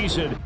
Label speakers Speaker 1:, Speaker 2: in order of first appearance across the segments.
Speaker 1: season.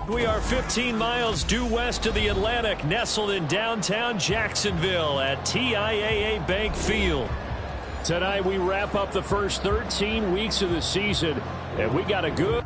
Speaker 1: We are 15 miles due west of the Atlantic, nestled in downtown Jacksonville at TIAA Bank Field. Tonight we wrap up the first 13 weeks of the season, and we got a good...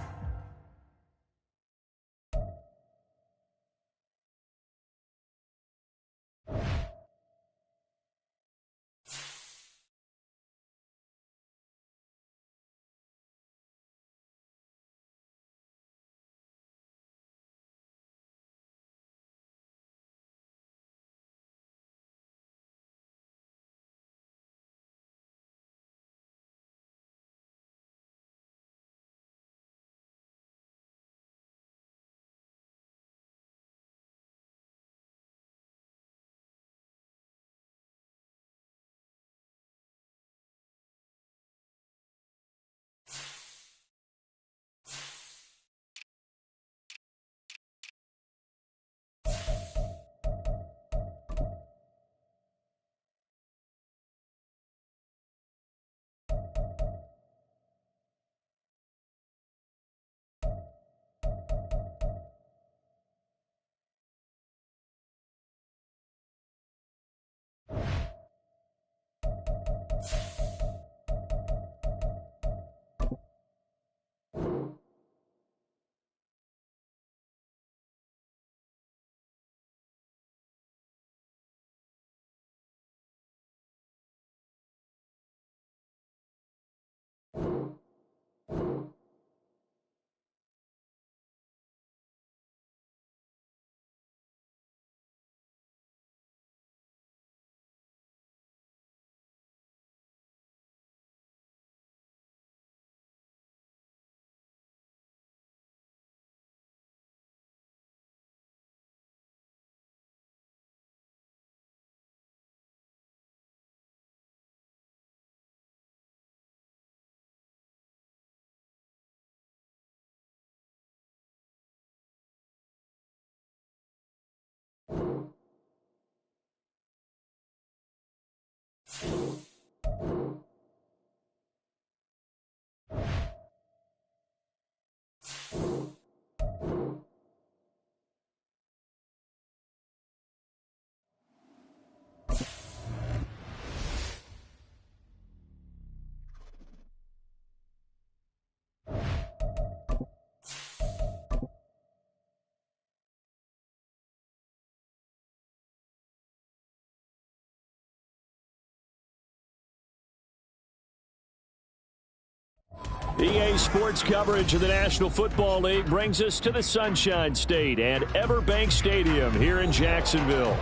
Speaker 1: EA Sports coverage of the National Football League brings us to the Sunshine State and Everbank Stadium here in Jacksonville.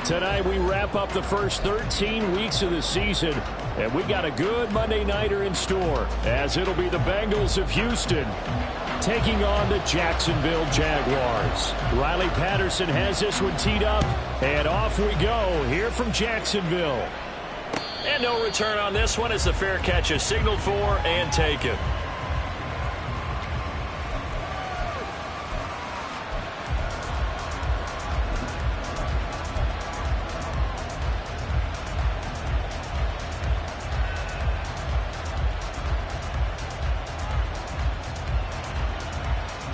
Speaker 1: Tonight we wrap up the first 13 weeks of the season, and we got a good Monday nighter in store, as it'll be the Bengals of Houston taking on the Jacksonville Jaguars. Riley Patterson has this one teed up, and off we go here from Jacksonville.
Speaker 2: And no return on this one as the fair catch is signaled for and taken.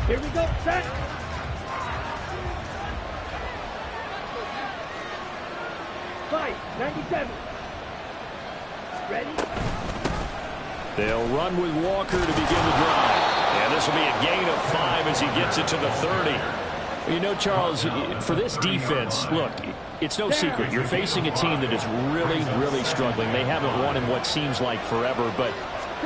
Speaker 3: Here we go, set. 97. Ready?
Speaker 1: They'll run with Walker to begin the drive. And this will be a gain of 5 as he gets it to the 30. You know, Charles, for this defense, look, it's no secret. You're facing a team that is really, really struggling. They haven't won in what seems like forever, but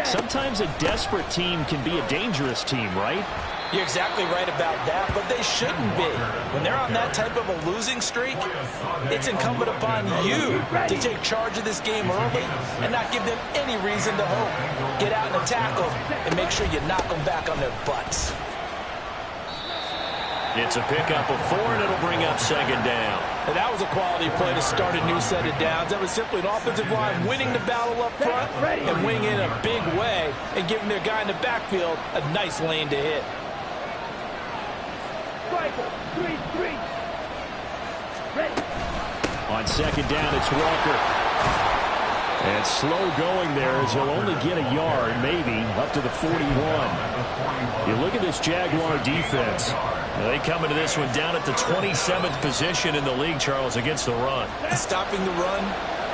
Speaker 1: sometimes a desperate team can be a dangerous team, right?
Speaker 4: You're exactly right about that, but they shouldn't be. When they're on that type of a losing streak, it's incumbent upon you to take charge of this game early and not give them any reason to hope. Get out and attack them and make sure you knock them back on their butts.
Speaker 1: It's a pickup of 4, and it'll bring up second down.
Speaker 4: And that was a quality play to start a new set of downs. That was simply an offensive line winning the battle up front and winning in a big way and giving their guy in the backfield a nice lane to hit.
Speaker 3: Rifle, 3-3. Ready.
Speaker 1: On second down, it's Walker. And slow going there as he'll only get a yard, maybe, up to the 41. You look at this Jaguar defense. They come into this one down at the 27th position in the league, Charles, against the run.
Speaker 4: And stopping the run,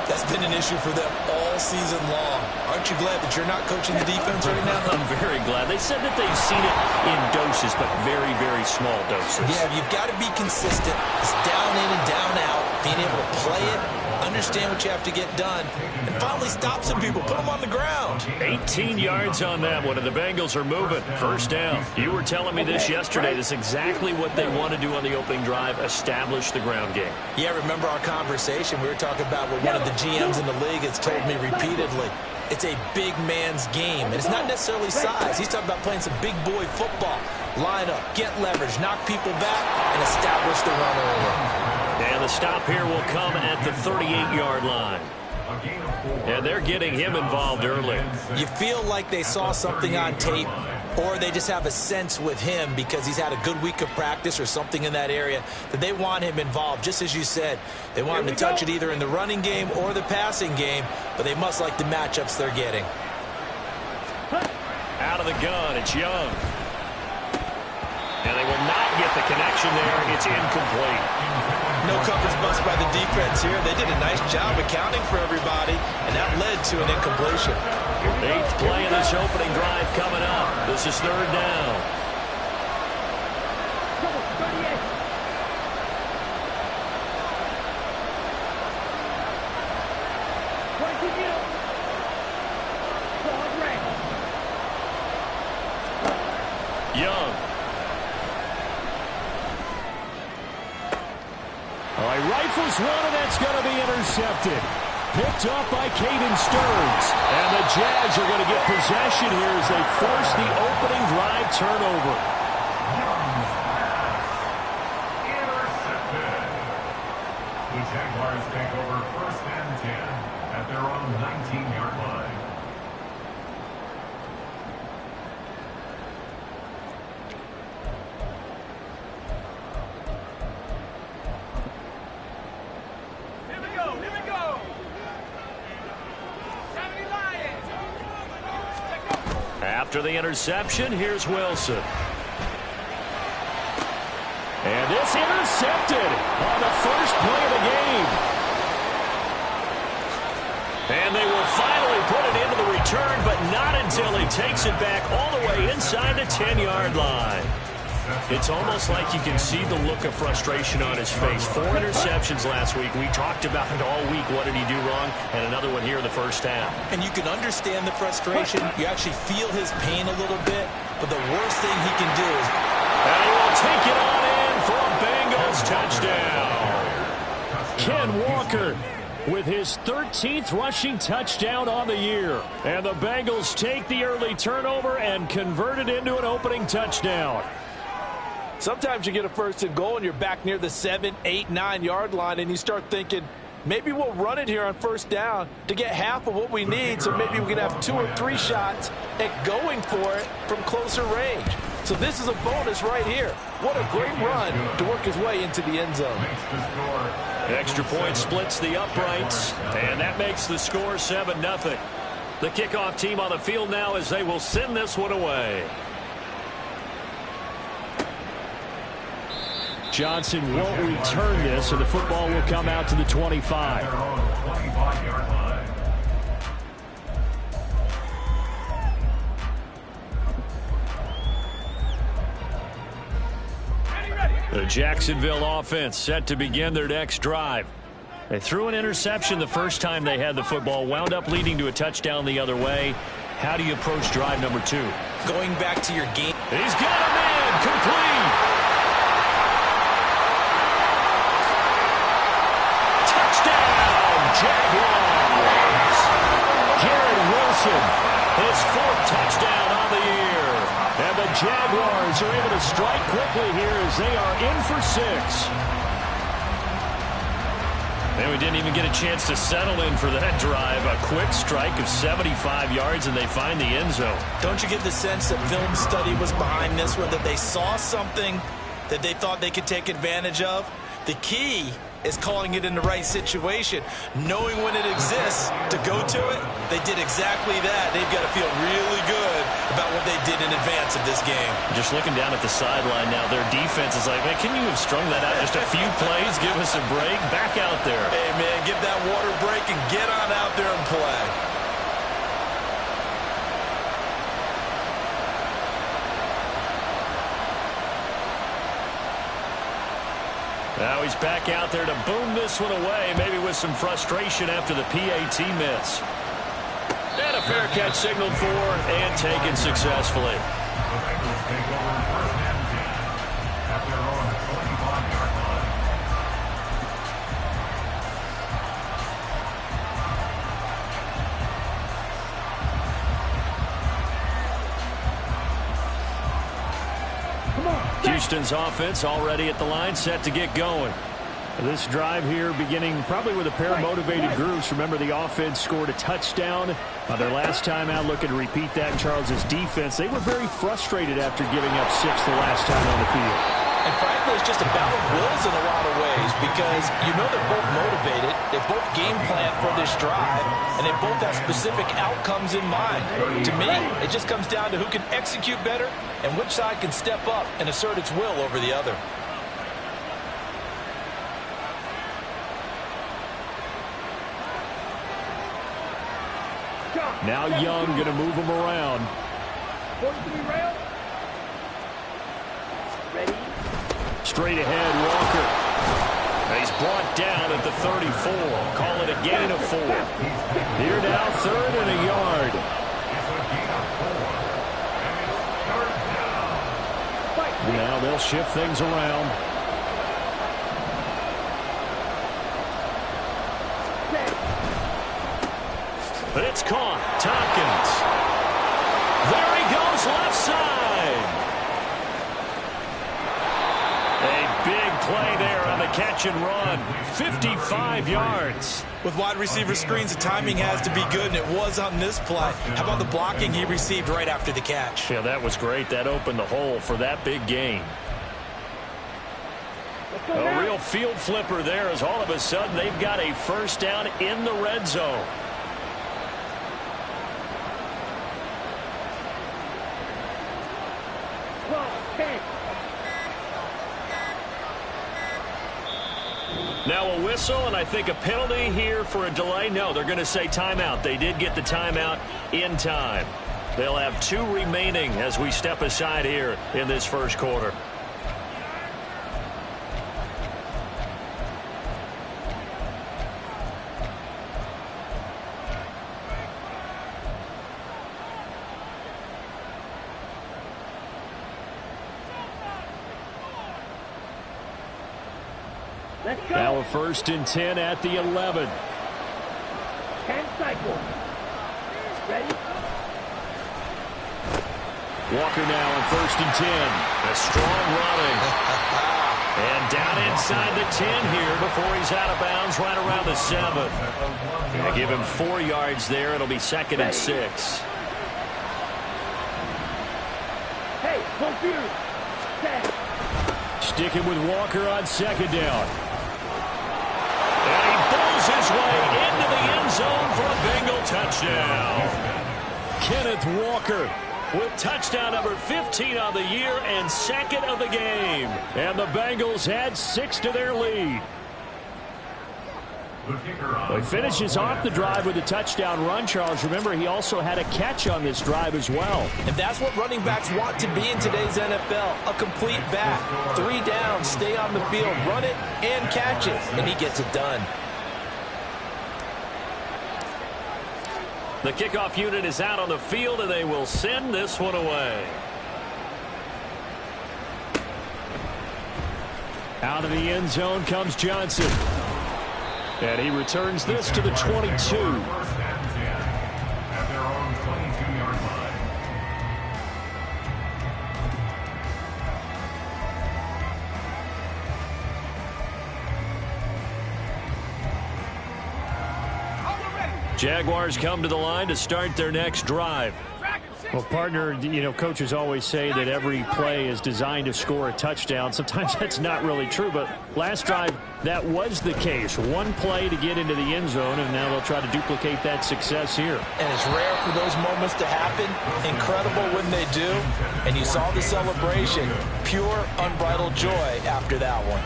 Speaker 4: that's been an issue for them all season long. Aren't you glad that you're not coaching the defense right now?
Speaker 1: I'm very glad. They said that they've seen it in doses, but very, very small doses.
Speaker 4: Yeah, you've got to be consistent. It's down in and down out. Being able to play it, understand what you have to get done, and finally stop some people, put them on the ground.
Speaker 1: 18 yards on that one, and the Bengals are moving. First down. You were telling me this yesterday. This is exactly what they want to do on the opening drive, establish the ground game.
Speaker 4: Yeah, remember our conversation? We were talking about what one of the GMs in the league has told me repeatedly. It's a big man's game, and it's not necessarily size. He's talking about playing some big boy football. Line up, get leverage, knock people back, and establish the run early.
Speaker 1: And the stop here will come at the 38-yard line. And they're getting him involved early.
Speaker 4: You feel like they saw something on tape, or they just have a sense with him because he's had a good week of practice or something in that area that they want him involved. Just as you said, they want him to touch it either in the running game or the passing game, but they must like the matchups they're getting.
Speaker 1: Out of the gun, it's Young. And they will not get the connection there. It's incomplete.
Speaker 4: No coverage bust by the defense here. They did a nice job accounting for everybody, and that led to an incompletion.
Speaker 1: 8th play in this opening drive coming up. This is third down. Young. All right, rifles one, and that's going to be intercepted. Picked up by Caden Stearns. And the Jags are going to get possession here as they force the opening drive turnover.
Speaker 5: Intercepted. The Jaguars take over 1st and 10 at their own 19-yard line.
Speaker 1: After the interception, here's Wilson. And it's intercepted on the first play of the game. And they will finally put it into the return, but not until he takes it back all the way inside the 10-yard line. It's almost like you can see the look of frustration on his face. 4 interceptions last week. We talked about it all week. What did he do wrong? And another one here in the first half.
Speaker 4: And you can understand the frustration. You actually feel his pain a little bit. But the worst thing he can do is...
Speaker 1: And he will take it on in for a Bengals touchdown. Ken Walker with his 13th rushing touchdown on the year. And the Bengals take the early turnover and convert it into an opening touchdown.
Speaker 4: Sometimes you get a 1st and goal and you're back near the 7, 8, 9-yard line and you start thinking, maybe we'll run it here on 1st down to get half of what we need, so maybe we can have 2 or 3 shots at going for it from closer range. So this is a bonus right here. What a great run to work his way into the end zone.
Speaker 1: Extra point splits the uprights, and that makes the score 7-0. The kickoff team on the field now as they will send this one away. Johnson won't return this, and the football will come out to the 25.
Speaker 5: Their own 25-yard line.
Speaker 1: The Jacksonville offense set to begin their next drive. They threw an interception the first time they had the football, wound up leading to a touchdown the other way. How do you approach drive number 2?
Speaker 4: Going back to your game.
Speaker 1: He's got him in. Complete. Touchdown, Jaguars. Garrett Wilson, his 4th touchdown on the year. And the Jaguars are able to strike quickly here as they are in for 6. And we didn't even get a chance to settle in for that drive. A quick strike of 75 yards, and they find the end zone.
Speaker 4: Don't you get the sense that film study was behind this one, that they saw something that they thought they could take advantage of? The key is calling it in the right situation, knowing when it exists to go to it. They did exactly that. They've got to feel really good about what they did in advance of this game.
Speaker 1: Just looking down at the sideline now, their defense is like, man, can you have strung that out just a few plays? Give us a break. Back out there.
Speaker 4: Hey, man, give that water break and get on out there and play.
Speaker 1: Now he's back out there to boom this one away, maybe with some frustration after the PAT miss. And a fair catch signaled for and taken successfully.
Speaker 5: The Bengals take over first and 10 at their own 25-yard line.
Speaker 1: Houston's offense already at the line, set to get going. This drive here beginning probably with a pair of motivated groups. Remember, the offense scored a touchdown their last time out. Looking to repeat that in Charles's defense. They were very frustrated after giving up 6 the last time on the field.
Speaker 4: And frankly, it's just a battle of wills in a lot of ways, because you know they're both motivated, they both game plan for this drive, and they both have specific outcomes in mind. To me, it just comes down to who can execute better and which side can step up and assert its will over the other.
Speaker 1: Now Young going to move him around.
Speaker 3: Ready?
Speaker 1: Straight ahead, Walker. He's brought down at the 34. Call it a gain of 4. Here now, 3rd and a yard.
Speaker 5: It's a gain of 4. And it's 3rd down.
Speaker 1: Now they'll shift things around. But it's caught. Tompkins. There he goes, left side. A big play there on the catch and run. 55 yards.
Speaker 4: With wide receiver screens, the timing has to be good, and it was on this play. How about the blocking he received right after the catch?
Speaker 1: Yeah, that was great. That opened the hole for that big gain. A real field flipper there, as all of a sudden they've got a first down in the red zone. Now a whistle, and I think a penalty here for a delay. No, they're going to say timeout. They did get the timeout in time. They'll have 2 remaining as we step aside here in this first quarter. Now a 1st and 10 at the 11.
Speaker 3: 10 cycles. Ready?
Speaker 1: Walker now on 1st and 10. A strong running. And down inside the 10 here before he's out of bounds right around the 7. I give him 4 yards there. It'll be 2nd and 6.
Speaker 3: Hey, confused. Set.
Speaker 1: Sticking with Walker on 2nd down. And he pulls his way into the end zone for a Bengal touchdown. Kenneth Walker with touchdown number 15 on the year and second of the game. And the Bengals add 6 to their lead. He finishes off the drive with a touchdown run, Charles. Remember, he also had a catch on this drive as well.
Speaker 4: And that's what running backs want to be in today's NFL, a complete back. 3 downs, stay on the field, run it, and catch it, and he gets it done.
Speaker 2: The kickoff unit is out on the field, and they will send this one away.
Speaker 1: Out of the end zone comes Johnson. And he returns this to the 22.
Speaker 5: First and 10 at their own 22-yard line.
Speaker 2: Jaguars come to the line to start their next drive.
Speaker 1: Well, partner, you know, coaches always say that every play is designed to score a touchdown. Sometimes that's not really true, but last drive, that was the case. One play to get into the end zone, and now they'll try to duplicate that success here.
Speaker 4: And it's rare for those moments to happen. Incredible when they do. And you saw the celebration. Pure, unbridled joy after that one.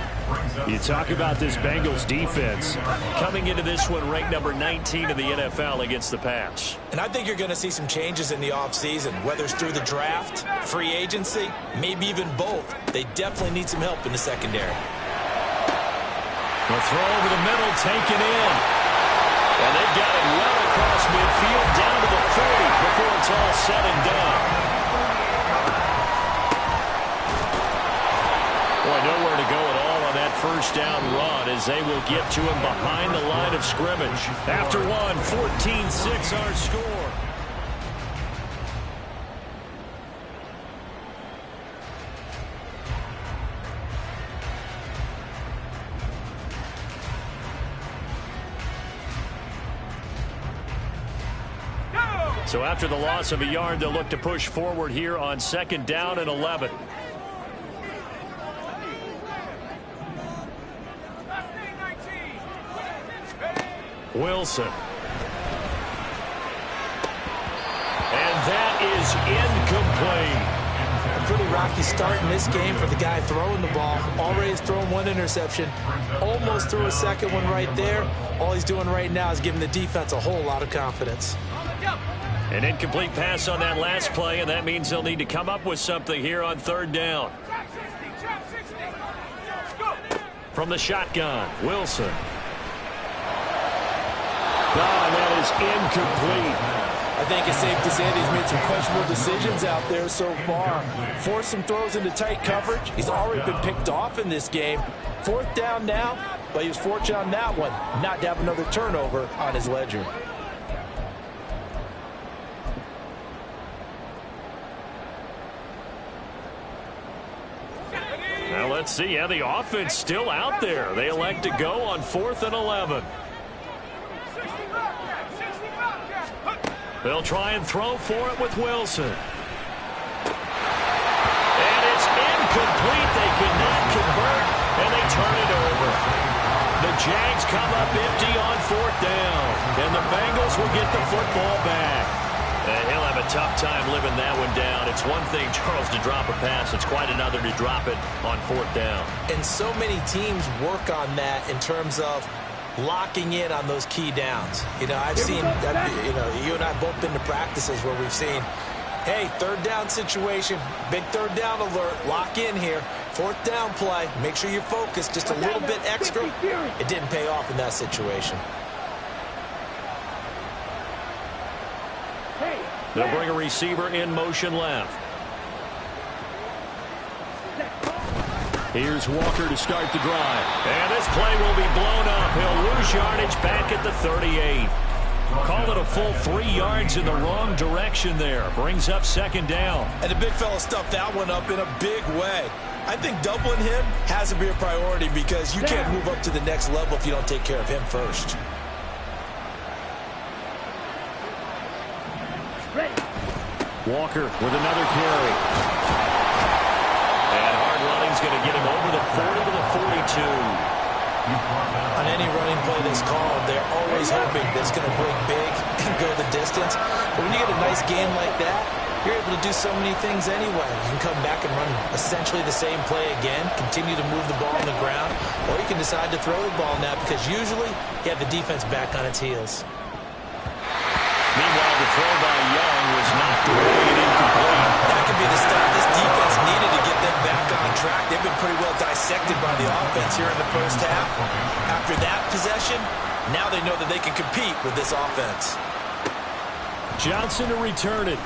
Speaker 1: You talk about this Bengals defense.
Speaker 2: Coming into this one ranked number 19 in the NFL against the pass.
Speaker 4: And I think you're going to see some changes in the offseason, whether it's through the draft, free agency, maybe even both. They definitely need some help in the secondary.
Speaker 2: The throw over the middle, taken in. And they've got it well across midfield, down to the 40 before it's all said and done. Boy, nowhere to go at all on that first down run as they will get to him behind the line of scrimmage. After one, 14-6 our score. So after the loss of a yard, they'll look to push forward here on 2nd down and 11. Wilson. And that is incomplete.
Speaker 4: A pretty rocky start in this game for the guy throwing the ball. Already has thrown one interception. Almost threw a second one right there. All he's doing right now is giving the defense a whole lot of confidence.
Speaker 2: An incomplete pass on that last play, and that means they'll need to come up with something here on 3rd down. From the shotgun, Wilson.
Speaker 1: That is incomplete.
Speaker 4: I think it's safe to say that he's made some questionable decisions out there so far. Forced some throws into tight coverage. He's already been picked off in this game. 4th down now, but he was fortunate on that one not to have another turnover on his ledger.
Speaker 2: Now let's see how the offense still out there. They elect to go on 4th and 11. They'll try and throw for it with Wilson. And it's incomplete. They could not convert, and they turn it over. The Jags come up empty on 4th down, and the Bengals will get the football back. He'll have a tough time living that one down. It's one thing, Charles, to drop a pass. It's quite another to drop it on 4th down.
Speaker 4: And so many teams work on that in terms of locking in on those key downs. You know, I've seen, you and I have both been to practices where we've seen, hey, 3rd down situation, big 3rd down alert, lock in here, 4th down play, make sure you're focused just a little bit extra. It didn't pay off in that situation.
Speaker 2: They'll bring a receiver in motion left.
Speaker 1: Here's Walker to start the drive.
Speaker 2: And this play will be blown up. He'll lose yardage back at the 38. Call it a full 3 yards in the wrong direction there. Brings up 2nd down.
Speaker 4: And the big fella stuffed that one up in a big way. I think doubling him has to be a priority because you can't move up to the next level if you don't take care of him first.
Speaker 1: Walker with another carry.
Speaker 2: And hard running's going to get him over the 40 to the 42.
Speaker 4: On any running play that's called, they're always hoping that it's going to break big and go the distance. But when you get a nice game like that, you're able to do so many things anyway. You can come back and run essentially the same play again, continue to move the ball on the ground, or you can decide to throw the ball now because usually you have the defense back on its heels.
Speaker 2: Meanwhile, the throw by Young was knocked away and incomplete.
Speaker 4: That could be the stuff this defense needed to get them back on track. They've been pretty well dissected by the offense here in the first half. After that possession, now they know that they can compete with this offense.
Speaker 1: Johnson to return it.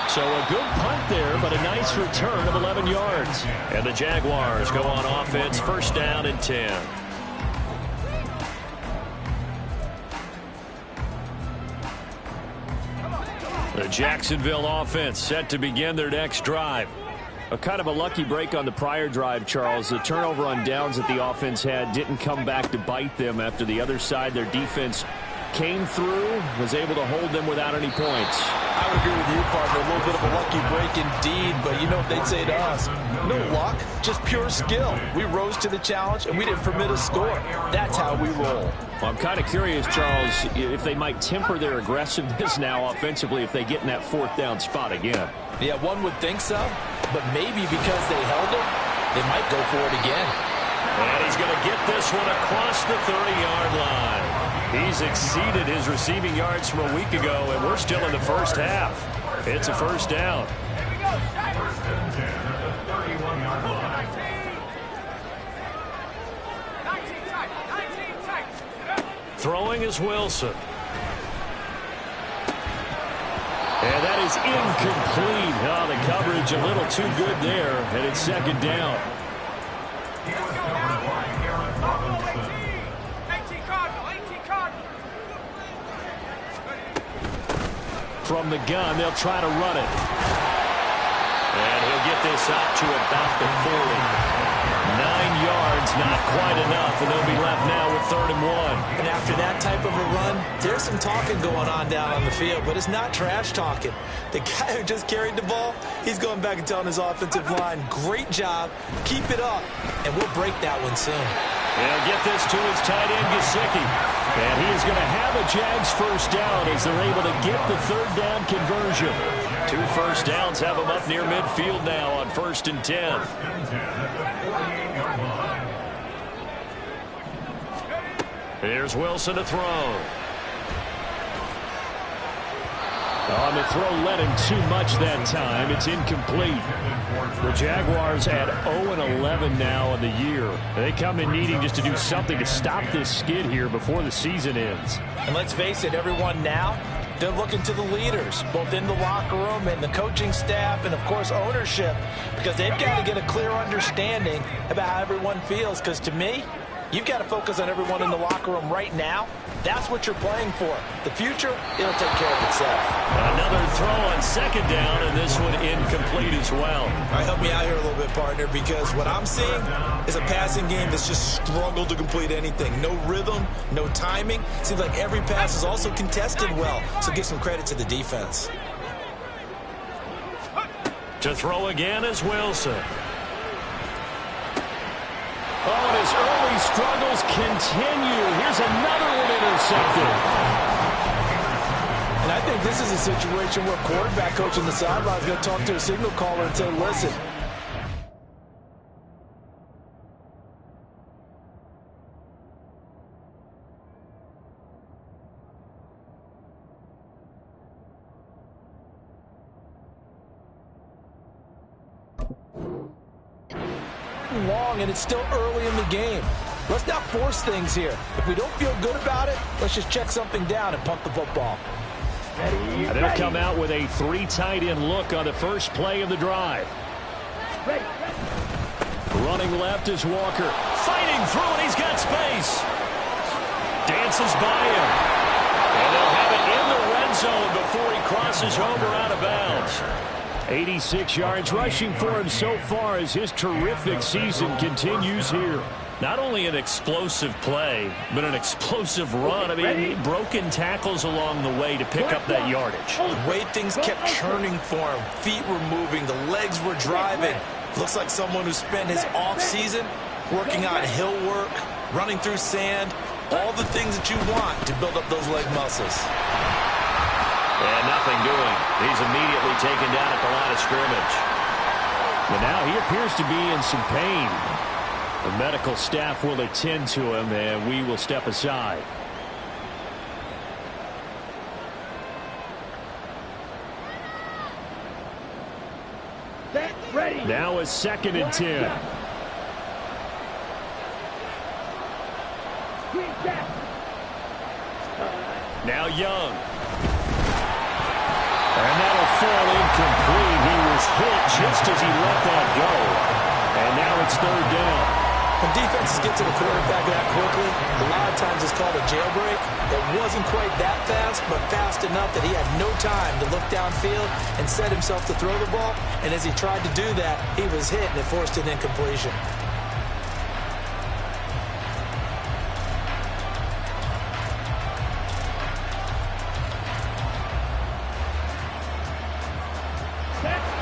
Speaker 1: So a good punt there, but a nice return of 11 yards.
Speaker 2: And the Jaguars go on offense, first down and 10.
Speaker 1: The Jacksonville offense set to begin their next drive. A kind of a lucky break on the prior drive, Charles. The turnover on downs that the offense had didn't come back to bite them after the other side. Their defense came through, was able to hold them without any points.
Speaker 4: I would agree with you, partner. A little bit of a lucky break indeed, but you know what they'd say to us? No luck, just pure skill. We rose to the challenge, and we didn't permit a score. That's how we roll.
Speaker 1: Well, I'm kind of curious, Charles, if they might temper their aggressiveness now offensively if they get in that fourth down spot again.
Speaker 4: Yeah, one would think so, but maybe because they held him, they might go for it again.
Speaker 2: And he's going to get this one across the 30-yard line.
Speaker 1: He's exceeded his receiving yards from a week ago, and we're still in the first half. It's a first down.
Speaker 5: First and 10 at the 31-yard line.
Speaker 1: Throwing is Wilson. And that is incomplete. Oh, the coverage a little too good there, and it's second down.
Speaker 5: He was covered by Aaron Robinson.
Speaker 1: From the gun, they'll try to run it.
Speaker 2: And he'll get this out to about the 40.
Speaker 1: 9 yards, not quite enough, and they'll be left now with 3rd and 1.
Speaker 4: And after that type of a run, there's some talking going on down on the field, but it's not trash talking. The guy who just carried the ball, he's going back and telling his offensive line, great job, keep it up, and we'll break that one soon.
Speaker 1: He'll get this to his tight end, Gesicki. And he is going to have a Jags first down as they're able to get the 3rd down conversion. 2 first downs have them up near midfield now on 1st and 10.
Speaker 5: First and 10 at the 48-yard line.
Speaker 1: Here's Wilson to throw. On the throw, led him too much that time. It's incomplete. The Jaguars at 0-11 now in the year. They come in needing just to do something to stop this skid here before the season ends.
Speaker 4: And let's face it, everyone now, they're looking to the leaders, both in the locker room and the coaching staff and, of course, ownership, because they've got to get a clear understanding about how everyone feels, because to me, you've got to focus on everyone in the locker room right now. That's what you're playing for. The future, it'll take care of itself.
Speaker 1: Another throw on 2nd down, and this one incomplete as well.
Speaker 4: All right, help me out here a little bit, partner, because what I'm seeing is a passing game that's just struggled to complete anything. No rhythm, no timing. Seems like every pass is also contested well, so give some credit to the defense.
Speaker 1: To throw again is Wilson. Oh, and his early struggles continue. Here's another one intercepted.
Speaker 4: And I think this is a situation where quarterback coach on the sideline is going to talk to a signal caller and say, listen. Long, and it's still early in the game. Let's not force things here. If we don't feel good about it, let's just check something down and pump the football.
Speaker 3: Ready,
Speaker 1: And they'll come out with a 3 tight end look on the first play of the drive.
Speaker 3: Ready.
Speaker 1: Running left is Walker. Fighting through, and he's got space. Dances by him. And they'll have it in the red zone before he crosses over out of bounds. 86 yards rushing for him so far as his terrific season continues here. Not only an explosive play, but an explosive run. I mean, broken tackles along the way to pick up that yardage.
Speaker 4: The way things kept churning for him, feet were moving, the legs were driving. Looks like someone who spent his off-season working on hill work, running through sand, all the things that you want to build up those leg muscles.
Speaker 2: And nothing doing. He's immediately taken down at the line of scrimmage.
Speaker 1: But now he appears to be in some pain. The medical staff will attend to him, and we will step aside.
Speaker 3: Set, ready.
Speaker 1: Now a 2nd and 10.
Speaker 3: Green Jack.
Speaker 1: Now Young. And that'll fall incomplete. He was hit just as he let that go. And now it's 3rd down.
Speaker 4: When defenses get to the quarterback that quickly, a lot of times it's called a jailbreak. It wasn't quite that fast, but fast enough that he had no time to look downfield and set himself to throw the ball. And as he tried to do that, he was hit and it forced an incompletion.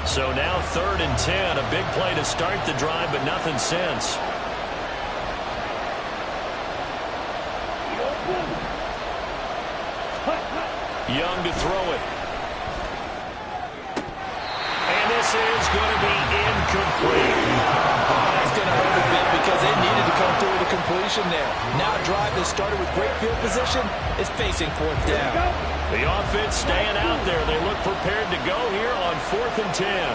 Speaker 2: So now 3rd and 10. A big play to start the drive, but nothing since. Young to throw it. And this is going to be incomplete.
Speaker 4: That's going to hurt a bit because they needed to come through with a completion there. Now a drive that started with great field position is facing 4th down.
Speaker 2: The offense staying out there. They look prepared to go here on 4th and 10.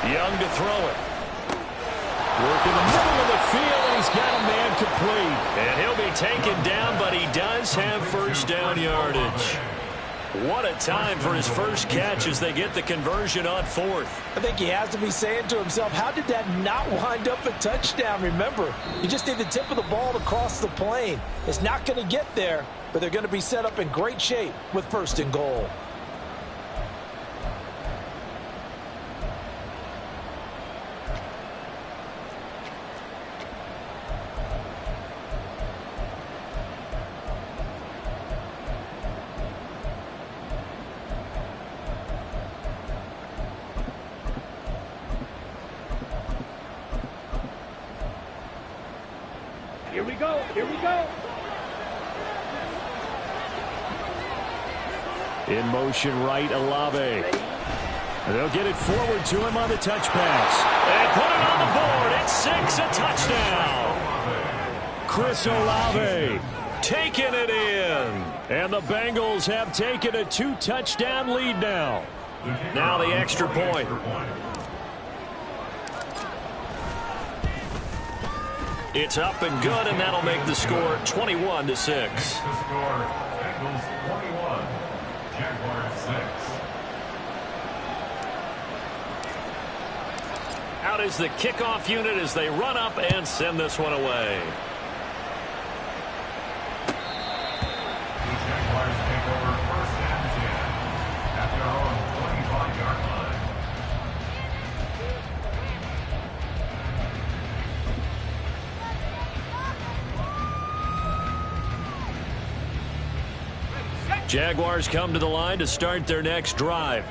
Speaker 2: Young to throw it.
Speaker 1: Work in the middle of the field, and he's got a man complete.
Speaker 2: And he'll be taken down, but he does have 1st down yardage. What a time for his first catch as they get the conversion on 4th.
Speaker 4: I think he has to be saying to himself, how did that not wind up a touchdown? Remember, you just need the tip of the ball to cross the plane. It's not going to get there, but they're going to be set up in great shape with 1st and goal.
Speaker 3: Here we go. Here we go.
Speaker 1: In motion right, Olave. They'll get it forward to him on the touch pass.
Speaker 2: And put it on the board. It's 6, a touchdown.
Speaker 1: Chris Olave
Speaker 2: Taking it in.
Speaker 1: and the Bengals have taken a 2-touchdown lead now.
Speaker 2: Now the extra point. It's up and good, and that'll make the score 21-6.
Speaker 5: The score, Bengals 21, Jaguars 6.
Speaker 2: Out is the kickoff unit as they run up and send this one away.
Speaker 5: The Jaguars take over 1st and 10 at their own 25-yard line.
Speaker 2: Jaguars come to the line to start their next drive.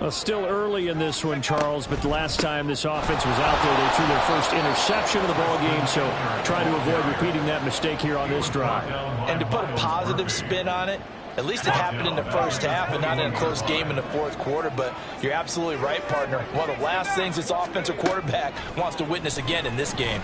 Speaker 1: Well, still early in this one, Charles, but the last time this offense was out there, they threw their first interception of the ball game, so try to avoid repeating that mistake here on this drive.
Speaker 4: And to put a positive spin on it, at least it happened in the first half and not in a close game in the 4th quarter, but you're absolutely right, partner. One of the last things this offensive quarterback wants to witness again in this game.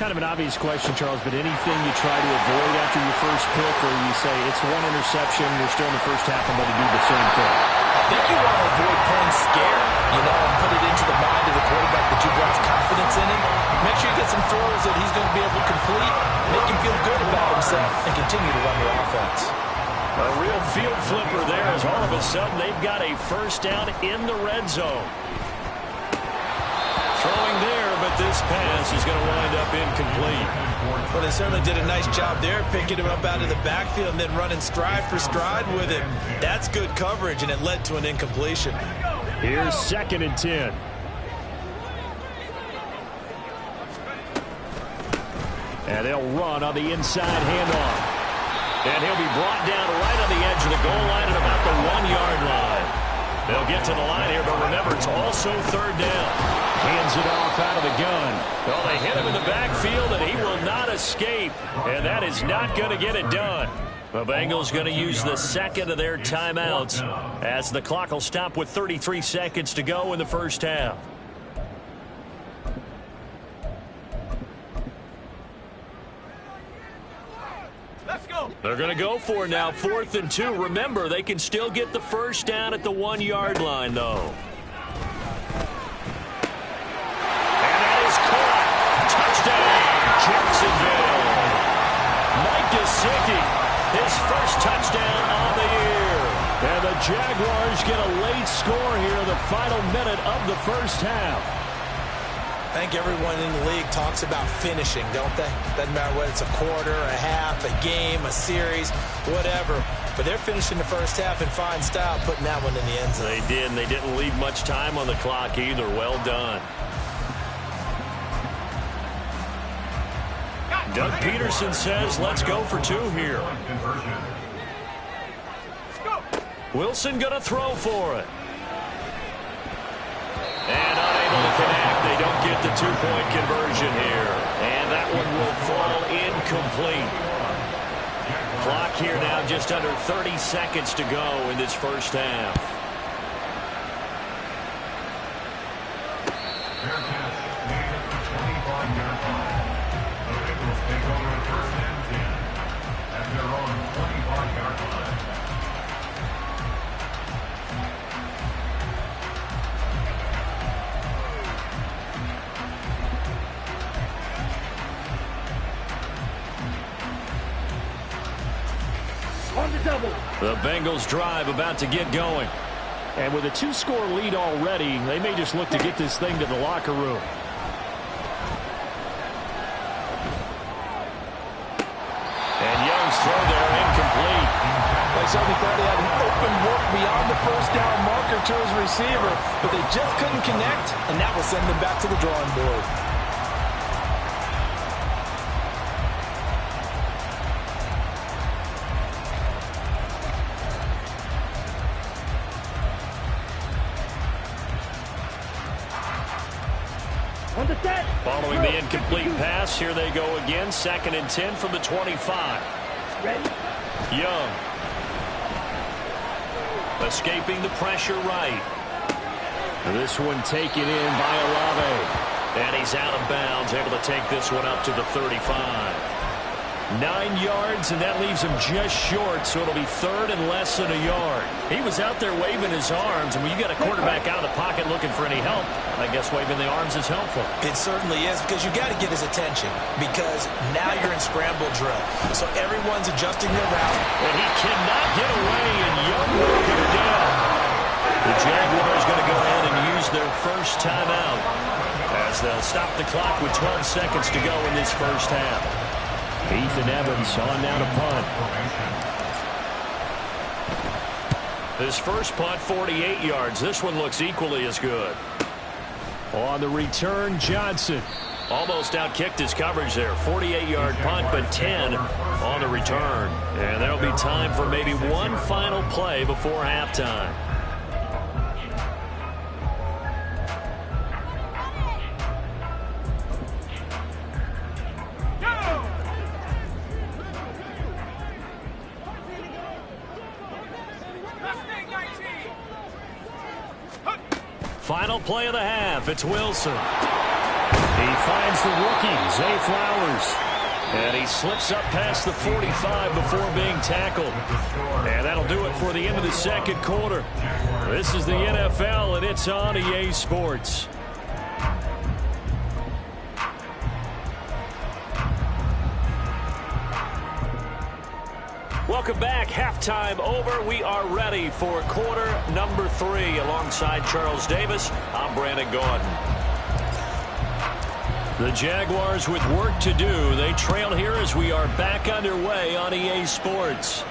Speaker 1: Kind of an obvious question, Charles, but anything you try to avoid after your first pick, or you say it's one interception, we're still in the first half, I'm going to do the same thing?
Speaker 4: I think you want to avoid playing scared, and put it into the mind of the quarterback that you've got confidence in him. Make sure you get some throws that he's going to be able to complete, make him feel good about himself, and continue to run the offense.
Speaker 2: A real field flipper there as all of a sudden they've got a 1st down in the red zone. Throwing there, but this pass is going to wind up incomplete.
Speaker 4: Well, they certainly did a nice job there, picking him up out of the backfield and then running stride for stride with him. That's good coverage, and it led to an incompletion.
Speaker 1: Here's 2nd and 10. And they'll run on the inside handoff.
Speaker 2: And he'll be brought down right on the edge of the goal line at about the 1-yard line. They'll get to the line here, but remember, it's also 3rd down.
Speaker 1: Hands it off out of the gun.
Speaker 2: Well, they hit him in the backfield, and he will not escape. And that is not going to get it done. The Bengals going to use the second of their timeouts as the clock will stop with 33 seconds to go in the first half. They're going to go for it now, 4th and 2. Remember, they can still get the first down at the 1-yard line, though. And that is caught. Touchdown, Jacksonville. Mike Gesicki, his first touchdown on the year.
Speaker 1: And the Jaguars get a late score here in the final minute of the first half.
Speaker 4: I think everyone in the league talks about finishing, don't they? Doesn't matter whether it's a quarter, a half, a game, a series, whatever. But they're finishing the first half in fine style, putting that one in the end zone.
Speaker 2: They did, and they didn't leave much time on the clock either. Well done. Doug Peterson says, let's go for 2 here. Wilson going to throw for it. And unable to connect. They don't get the 2-point conversion here. And that one will fall incomplete. Clock here now just under 30 seconds to go in this first half.
Speaker 5: Fair catch made at the 25-yard line. The Bengals take over first and 10 at their own 25-yard line.
Speaker 1: The Bengals drive about to get going. And with a 2-score lead already, they may just look to get this thing to the locker room.
Speaker 2: And Young's throw there incomplete.
Speaker 4: Like somebody thought they had an open look beyond the first down marker to his receiver, but they just couldn't connect, and that will send them back to the drawing board.
Speaker 2: Following the incomplete pass, here they go again. 2nd and 10 from the 25.
Speaker 3: Ready?
Speaker 2: Young. Escaping the pressure right.
Speaker 1: This one taken in by Olave.
Speaker 2: And he's out of bounds, able to take this one up to the 35.
Speaker 1: 9 yards, and that leaves him just short, so it'll be 3rd and less than a yard.
Speaker 2: He was out there waving his arms, and when you got a quarterback out of the pocket looking for any help, I guess waving the arms is helpful.
Speaker 4: It certainly is, because you got to get his attention, because now you're in scramble drill. So everyone's adjusting their route.
Speaker 2: And he cannot get away, and Young will get it down. The Jaguars going to go ahead and use their first timeout as they'll stop the clock with 12 seconds to go in this first half.
Speaker 1: Ethan Evans on now to punt.
Speaker 2: His first punt, 48 yards. This one looks equally as good.
Speaker 1: On the return, Johnson.
Speaker 2: Almost outkicked his coverage there. 48-yard punt, but 10 on the return. And there'll be time for maybe one final play before halftime. Final play of the half. It's Wilson.
Speaker 1: He finds the rookie, Zay Flowers.
Speaker 2: And he slips up past the 45 before being tackled. And that'll do it for the end of the second quarter.
Speaker 1: This is the NFL, and it's on EA Sports.
Speaker 2: Welcome back. Halftime over. We are ready for quarter number 3. Alongside Charles Davis, I'm Brandon Gordon.
Speaker 1: The Jaguars with work to do. They trail here as we are back underway on EA Sports.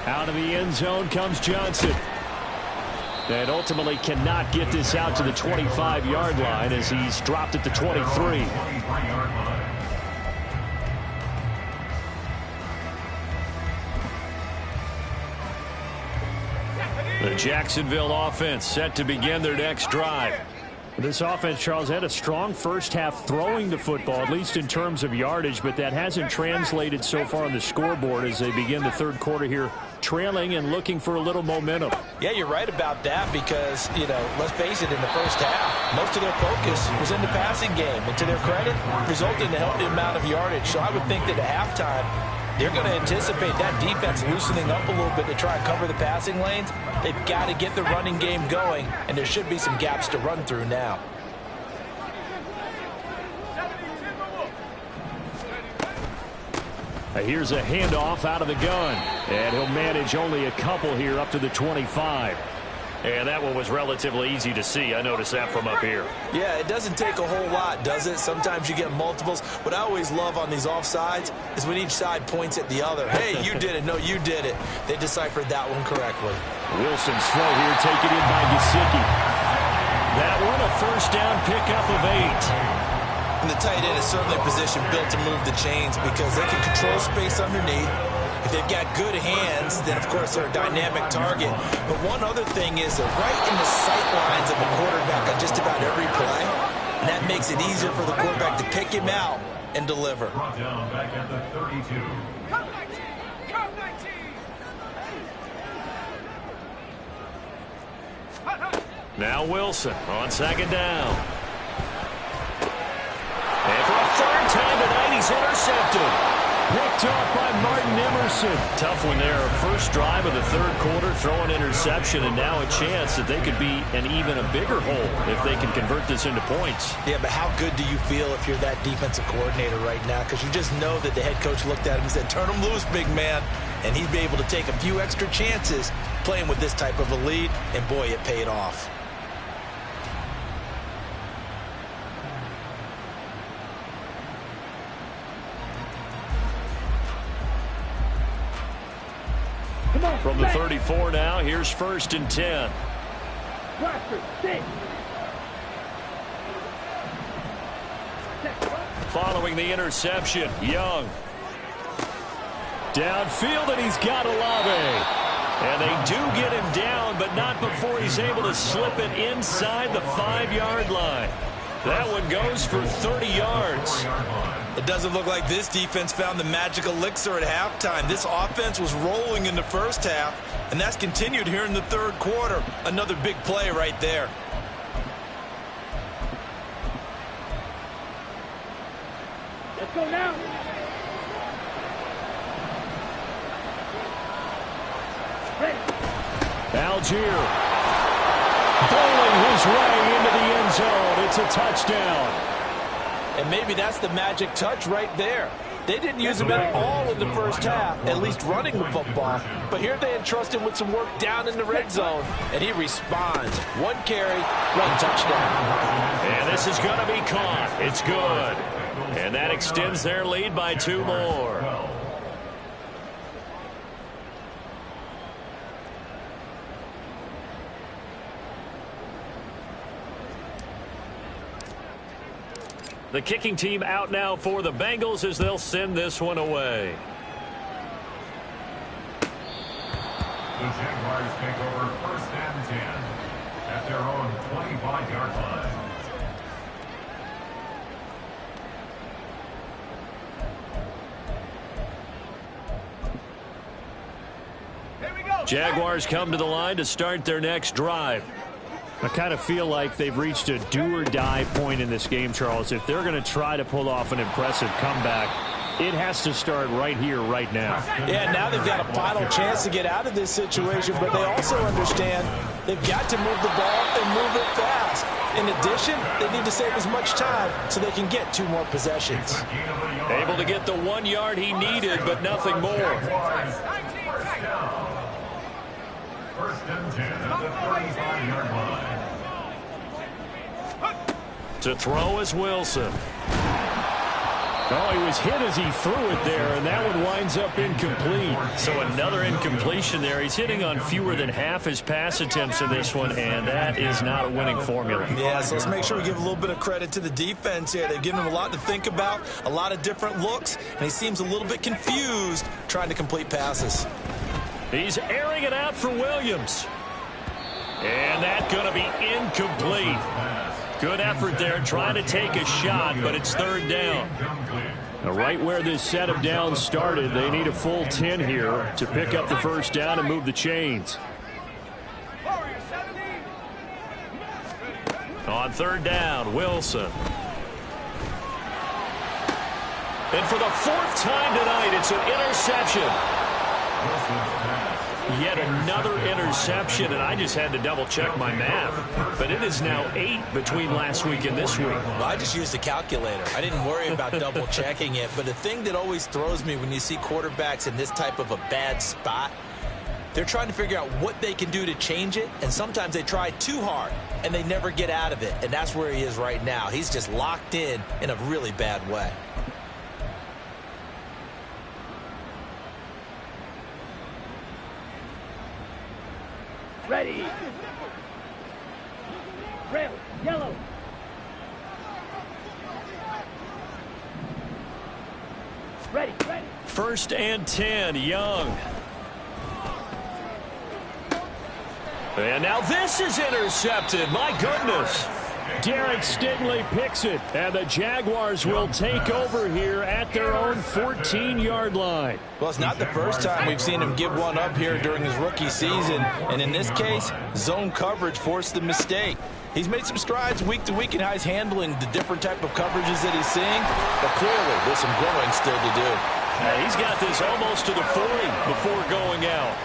Speaker 1: Out of the end zone comes Johnson. And ultimately cannot get this out to the 25-yard line as he's dropped at the 23.
Speaker 2: The Jacksonville offense set to begin their next drive.
Speaker 1: This offense, Charles, had a strong first half throwing the football, at least in terms of yardage, but that hasn't translated so far on the scoreboard as they begin the third quarter here, trailing and looking for a little momentum.
Speaker 4: Yeah, you're right about that because, let's face it, in the first half, most of their focus was in the passing game. And to their credit, resulted in a healthy amount of yardage. So I would think that at halftime, they're going to anticipate that defense loosening up a little bit to try and cover the passing lanes. They've got to get the running game going, and there should be some gaps to run through now.
Speaker 1: Here's a handoff out of the gun, and he'll manage only a couple here up to the 25.
Speaker 2: And that one was relatively easy to see. I noticed that from up here.
Speaker 4: Yeah, it doesn't take a whole lot, does it? Sometimes you get multiples. What I always love on these offsides is when each side points at the other. Hey, you did it. No, you did it. They deciphered that one correctly.
Speaker 1: Wilson's throw here taken in by Gesicki.
Speaker 2: That one a first down pickup of 8.
Speaker 4: And the tight end is certainly a position built to move the chains because they can control space underneath. If they've got good hands, then, of course, they're a dynamic target. But one other thing is they're right in the sight lines of a quarterback on just about every play. And that makes it easier for the quarterback to pick him out and deliver.
Speaker 5: Brought down back at the 32.
Speaker 3: Come 19! Come 19!
Speaker 2: Now Wilson on second down. And for a third time tonight, he's intercepted.
Speaker 1: Picked off by Martin Emerson.
Speaker 2: Tough one there. First drive of the third quarter, throw an interception, and now a chance that they could be an even a bigger hole if they can convert this into points.
Speaker 4: Yeah, but how good do you feel if you're that defensive coordinator right now? Because you just know that the head coach looked at him and said, turn him loose, big man. And he'd be able to take a few extra chances playing with this type of a lead, and boy, it paid off.
Speaker 2: From the 34 now, here's first and 10. Following the interception, Young.
Speaker 1: Downfield, and he's got Olave.
Speaker 2: And they do get him down, but not before he's able to slip it inside the 5-yard line. That one goes for 30 yards.
Speaker 4: It doesn't look like this defense found the magic elixir at halftime. This offense was rolling in the first half, and that's continued here in the third quarter. Another big play right there.
Speaker 3: Let's go now! Ready!
Speaker 1: Algier bowling his way into the end zone. It's a touchdown.
Speaker 4: And maybe that's the magic touch right there. They didn't use him at all in the first half, at least running the football. But here they entrust him with some work down in the red zone, and he responds. One carry, one touchdown.
Speaker 2: And this is going to be caught. It's good. And that extends their lead by 2 more. The kicking team out now for the Bengals as they'll send this one away.
Speaker 5: The Jaguars take over first and 10 at their own 25-yard line.
Speaker 3: Here we go!
Speaker 2: Jaguars come to the line to start their next drive.
Speaker 1: I kind of feel like they've reached a do-or-die point in this game, Charles. If they're going to try to pull off an impressive comeback, it has to start right here, right now.
Speaker 4: Yeah, now they've got a final chance to get out of this situation, but they also understand they've got to move the ball and move it fast. In addition, they need to save as much time so they can get 2 more possessions.
Speaker 2: Able to get the 1 yard he needed, but nothing more.
Speaker 5: First and 10 at the 35-yard line.
Speaker 2: To throw is Wilson.
Speaker 1: Oh, he was hit as he threw it there, and that one winds up incomplete.
Speaker 2: So another incompletion there. He's hitting on fewer than half his pass attempts in this one, and that is not a winning formula.
Speaker 4: Yeah, so let's make sure we give a little bit of credit to the defense here. They've given him a lot to think about, a lot of different looks, and he seems a little bit confused trying to complete passes.
Speaker 2: He's airing it out for Williams. And that's going to be incomplete.
Speaker 1: Good effort there, trying to take a shot, but it's third down. Now, right where this set of downs started, they need a full 10 here to pick up the first down and move the chains. On third down, Wilson. And for the fourth time tonight, it's an interception. Yet another interception, and I just had to double-check my math. But it is now 8 between last week and this week.
Speaker 6: Well, I just used a calculator. I didn't worry about double-checking it. But the thing that always throws me when you see quarterbacks in this type of a bad spot, they're trying to figure out what they can do to change it, and sometimes they try too hard, and they never get out of it. And that's where he is right now. He's just locked in a really bad way.
Speaker 3: Ready. Red, yellow. Ready.
Speaker 1: First and 10, Young. And now this is intercepted. My goodness. Derek Stingley picks it, and the Jaguars will take over here at their own 14-yard line.
Speaker 4: Well, it's not the first time we've seen him give one up here during his rookie season. And in this case, zone coverage forced the mistake. He's made some strides week to week in how he's handling the different type of coverages that he's seeing. But clearly, there's some growing still to do.
Speaker 1: He's got this almost to the 40 before going out.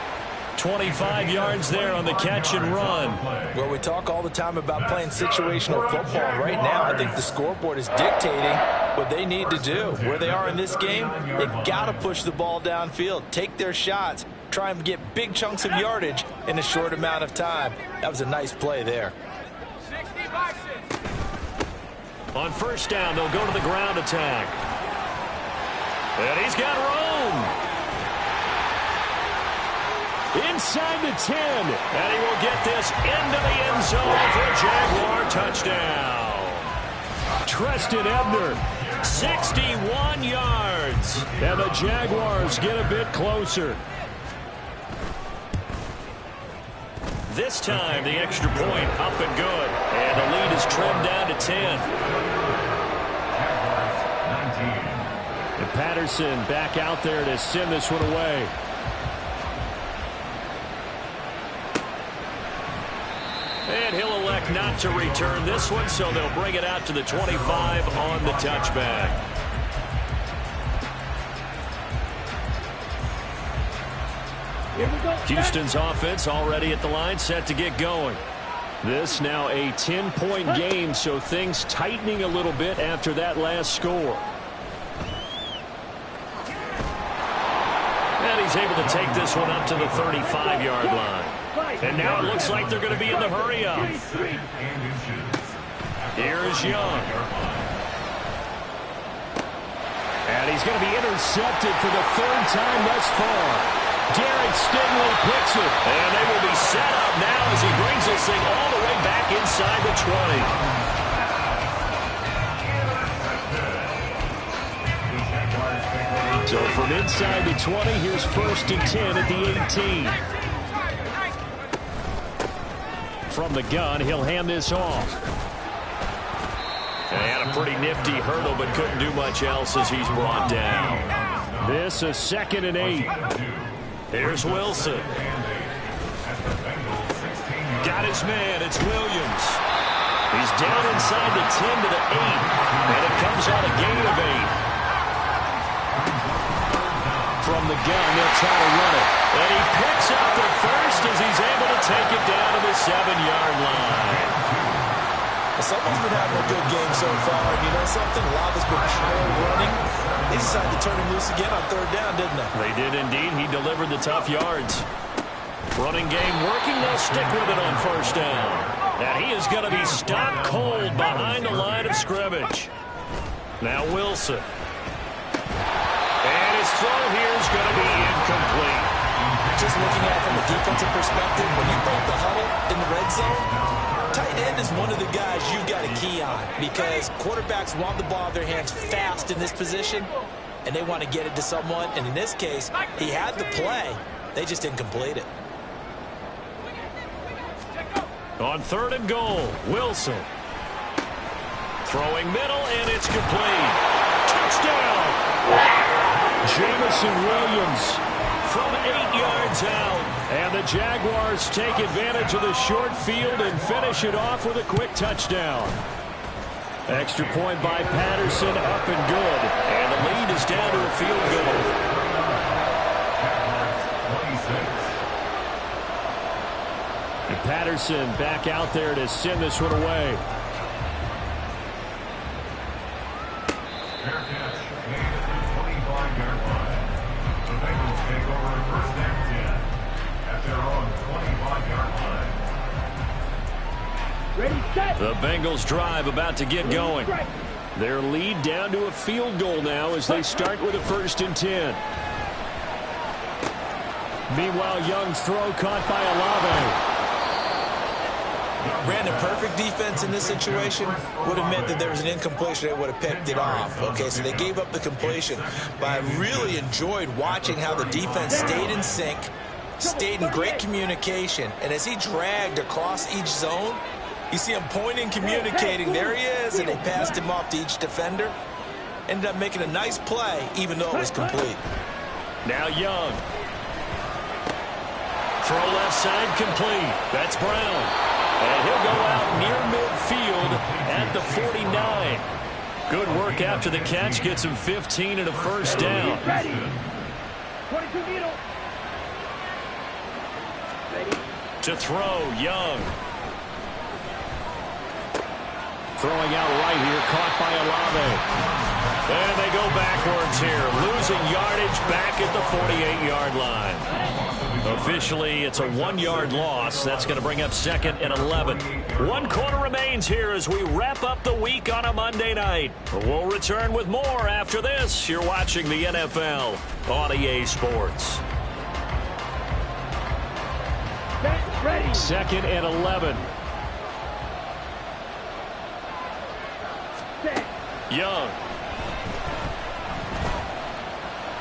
Speaker 1: 25 yards there on the catch and run.
Speaker 4: Well, we talk all the time about playing situational football. Right now, I think the scoreboard is dictating what they need to do. Where they are in this game, they've got to push the ball downfield, take their shots, try and get big chunks of yardage in a short amount of time. That was a nice play there.
Speaker 1: On first down, they'll go to the ground attack. And he's got room. Inside the 10, and he will get this into the end zone for a Jaguar touchdown. Treston Ebner, 61 yards, and the Jaguars get a bit closer. This time, the extra point up and good, and the lead is trimmed down to 10. And Patterson back out there to send this one away. And he'll elect not to return this one, so they'll bring it out to the 25 on the touchback. Houston's offense already at the line, set to get going. This now a 10-point game, so things tightening a little bit after that last score. And he's able to take this one up to the 35-yard line. And now it looks like they're going to be in the hurry-up. Here's Young. And he's going to be intercepted for the third time thus far. Derek Stingley picks it. And they will be set up now as he brings this thing all the way back inside the 20. So from inside the 20, here's first and 10 at the 18. From the gun, he'll hand this off. And he had a pretty nifty hurdle, but couldn't do much else as he's brought down. This is 2nd and 8. Here's Wilson. Got his man. It's Williams. He's down inside the 10 to the 8. And it comes out a gain of 8. From the gun, they'll try to run it. And he picks up the first as he's able to take it down to the 7-yard line.
Speaker 6: Someone's been having a good game so far. And you know something? A lot of us been power running. They decided to turn him loose again on third down, didn't they?
Speaker 1: They did indeed. He delivered the tough yards. Running game working. They'll stick with it on first down. And he is going to be stopped cold behind the line of scrimmage. Now Wilson. And his throw here is going to be incomplete.
Speaker 6: Just looking at it from a defensive perspective, when you break the huddle in the red zone, tight end is one of the guys you've got to key on because quarterbacks want the ball in their hands fast in this position, and they want to get it to someone. And in this case, he had the play. They just didn't complete it.
Speaker 1: On 3rd and goal, Wilson.
Speaker 2: Throwing middle, and it's complete. Touchdown!
Speaker 1: Jamison Williams from 8 yards out. And the Jaguars take advantage of the short field and finish it off with a quick touchdown. Extra point by Patterson, up and good. And the lead is down to a field goal. And Patterson back out there to send this one away.
Speaker 5: Fair catch made at the 25-yard line. The Bengals take over at first and 10 at their own 25-yard line.
Speaker 3: Ready, set.
Speaker 1: The Bengals drive about to get going. Their lead down to a field goal now as they start with a 1st and 10. Meanwhile, Young's throw caught by Olave.
Speaker 6: Brandon, perfect defense in this situation would have meant that there was an incompletion. They would have picked it off. Okay, so they gave up the completion. But I really enjoyed watching how the defense stayed in sync, stayed in great communication. And as he dragged across each zone, you see him pointing, communicating. There he is, and they passed him off to each defender. Ended up making a nice play, even though it was complete.
Speaker 1: Now Young. Throw left side complete. That's Brown. And he'll go out near midfield at the 49. Good work after the catch. Gets him 15 and a 1st down.
Speaker 3: Ready. 22 needle. Ready.
Speaker 1: To throw, Young. Throwing out right here, caught by Olave. And they go backwards here, losing yardage back at the 48-yard line. Officially, it's a 1-yard loss. That's going to bring up 2nd and 11. 1 quarter remains here as we wrap up the week on a Monday night. We'll return with more after this. You're watching the NFL on EA Sports.
Speaker 3: Ready.
Speaker 1: 2nd and 11.
Speaker 3: Set.
Speaker 1: Young.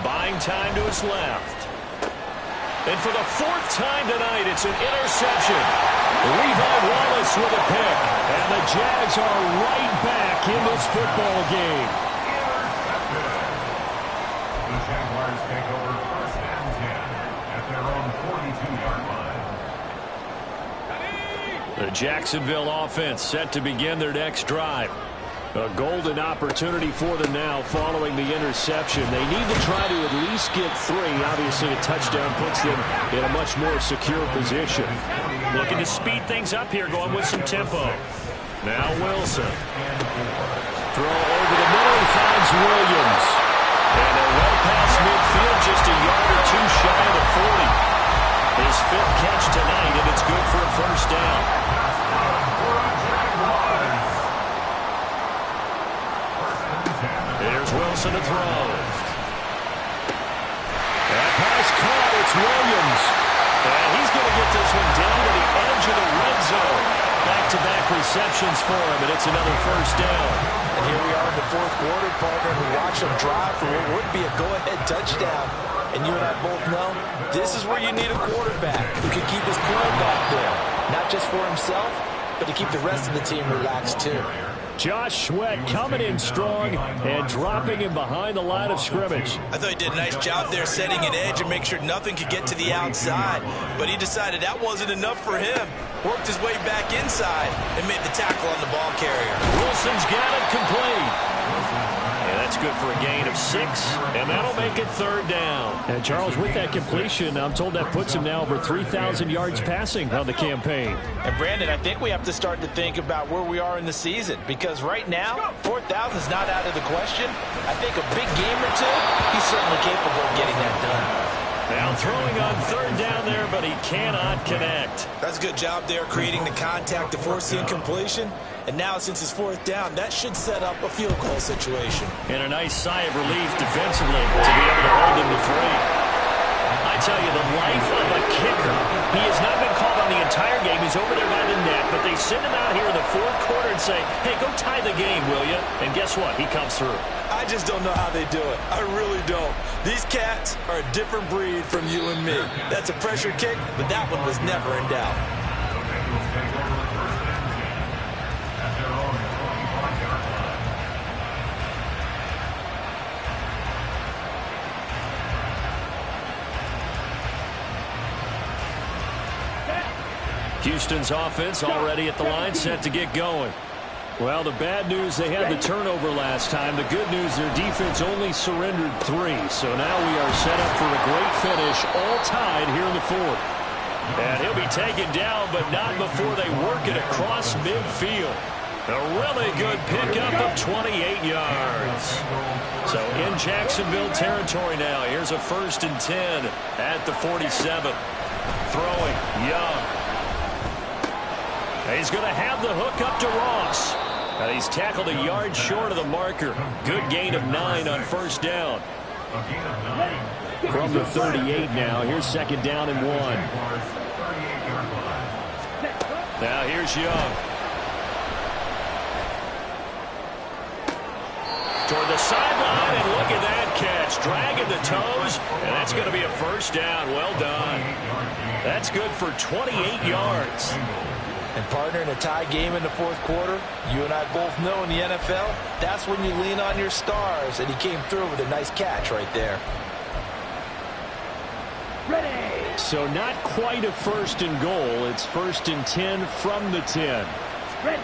Speaker 1: Buying time to his left. And for the 4th time tonight, it's an interception. Levi Wallace with a pick. And the Jags are right back in this football game.
Speaker 5: Intercepted. The Jaguars take over first and 10 at their own 42-yard line.
Speaker 1: The Jacksonville offense set to begin their next drive. A golden opportunity for them now following the interception. They need to try to at least get 3. Obviously, a touchdown puts them in a much more secure position. Looking to speed things up here, going with some tempo. Now Wilson. Throw over the middle, he finds Williams. And they're well past midfield, just a yard or 2 shy of the 40. His 5th catch tonight, and it's good for a 1st down. Here's Wilson to throw. That pass caught. It's Williams. And he's going to get this one down to the edge of the red zone. Back-to-back receptions for him, and it's another 1st down.
Speaker 6: And here we are in the 4th quarter, partner. We watch them drive for what would be a go-ahead touchdown. And you and I both know this is where you need a quarterback who can keep his cool back there. Not just for himself, but to keep the rest of the team relaxed too.
Speaker 1: Josh Sweat coming in strong and dropping him behind the line of scrimmage.
Speaker 6: I thought he did a nice job there setting an edge and make sure nothing could get to the outside. But he decided that wasn't enough for him. Worked his way back inside and made the tackle on the ball carrier.
Speaker 1: Wilson's got it complete. And that's good for a gain of 6, and that'll make it 3rd down. And Charles, with that completion, I'm told that puts him now over 3,000 yards passing on the campaign.
Speaker 6: And Brandon, I think we have to start to think about where we are in the season, because right now, 4,000 is not out of the question. I think a big game or 2, he's certainly capable of getting that done.
Speaker 1: Now throwing on 3rd down there, but he cannot connect.
Speaker 6: That's a good job there, creating the contact to force the incompletion. And now, since it's 4th down, that should set up a field goal situation.
Speaker 1: And a nice sigh of relief defensively to be able to hold him to 3. I tell you, the life of a kicker. He has not been called on the entire game. He's over there by the net, but they send him out here in the 4th quarter and say, hey, go tie the game, will you? And guess what? He comes through.
Speaker 6: I just don't know how they do it. I really don't. These cats are a different breed from you and me. That's a pressure kick, but that one was never in doubt.
Speaker 1: Houston's offense already at the line, set to get going. Well, the bad news, they had the turnover last time. The good news, their defense only surrendered 3. So now we are set up for a great finish, all tied here in the fourth. And he'll be taken down, but not before they work it across midfield. A really good pickup of 28 yards. So in Jacksonville territory now. Here's a 1st and 10 at the 47. Throwing, Young. He's going to have the hook up to Ross. And he's tackled a yard short of the marker. Good gain of 9 on 1st down. From the 38 now. Here's 2nd down and 1. Now here's Young. Toward the sideline, and look at that catch. Dragging the toes, and that's going to be a 1st down. Well done. That's good for 28 yards.
Speaker 4: And partner, in a tie game in the 4th quarter, you and I both know in the NFL, that's when you lean on your stars, and he came through with a nice catch right there.
Speaker 3: Ready.
Speaker 1: So not quite a 1st and goal. It's 1st and 10 from the 10.
Speaker 3: Ready.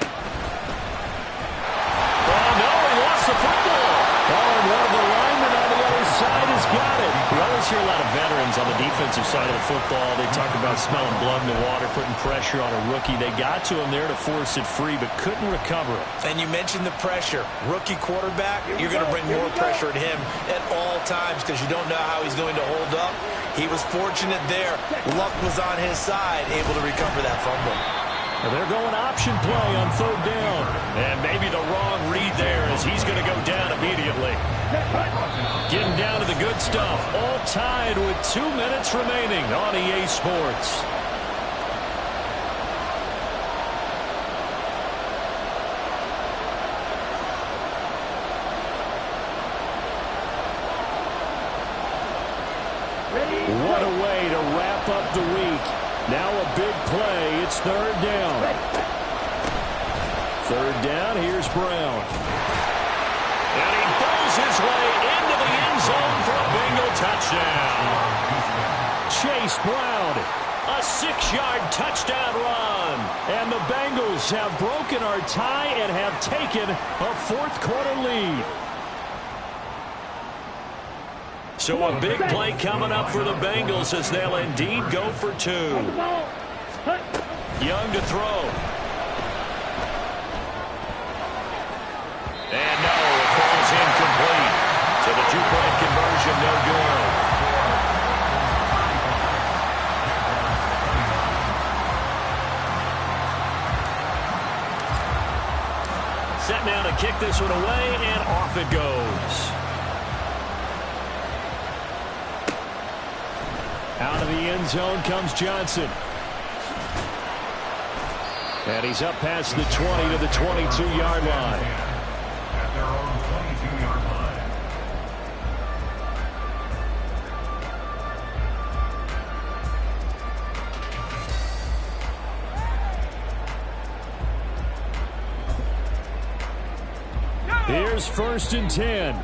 Speaker 1: Oh, no, he lost the football. Oh, and one of the linemen on the other side has got it. We always hear a lot of veterans on the defensive side of the football. They talk about smelling blood in the water, putting pressure on a rookie. They got to him there to force it free, but couldn't recover it.
Speaker 6: And you mentioned the pressure. Rookie quarterback, you're going to bring more pressure at him at all times because you don't know how he's going to hold up. He was fortunate there. Luck was on his side, able to recover that fumble.
Speaker 1: Well, they're going option play on 3rd down. And maybe the wrong read there as he's going to go down immediately. Getting down to the good stuff. All tied with 2 minutes remaining on EA Sports. What a way to wrap up the week. Now a big play. It's 3rd down. 3rd down. Here's Brown. And he throws his way into the end zone for a Bengal touchdown. Chase Brown, a 6-yard touchdown run. And the Bengals have broken our tie and have taken a 4th quarter lead. So a big play coming up for the Bengals as they'll indeed go for 2. Young to throw. And no, it falls incomplete. So the 2-point conversion no good. Set now to kick this one away, and off it goes. Out of the end zone comes Johnson. And he's up past the 20 to the 22-yard line.
Speaker 5: At their own 22-yard line.
Speaker 1: Here's 1st and 10.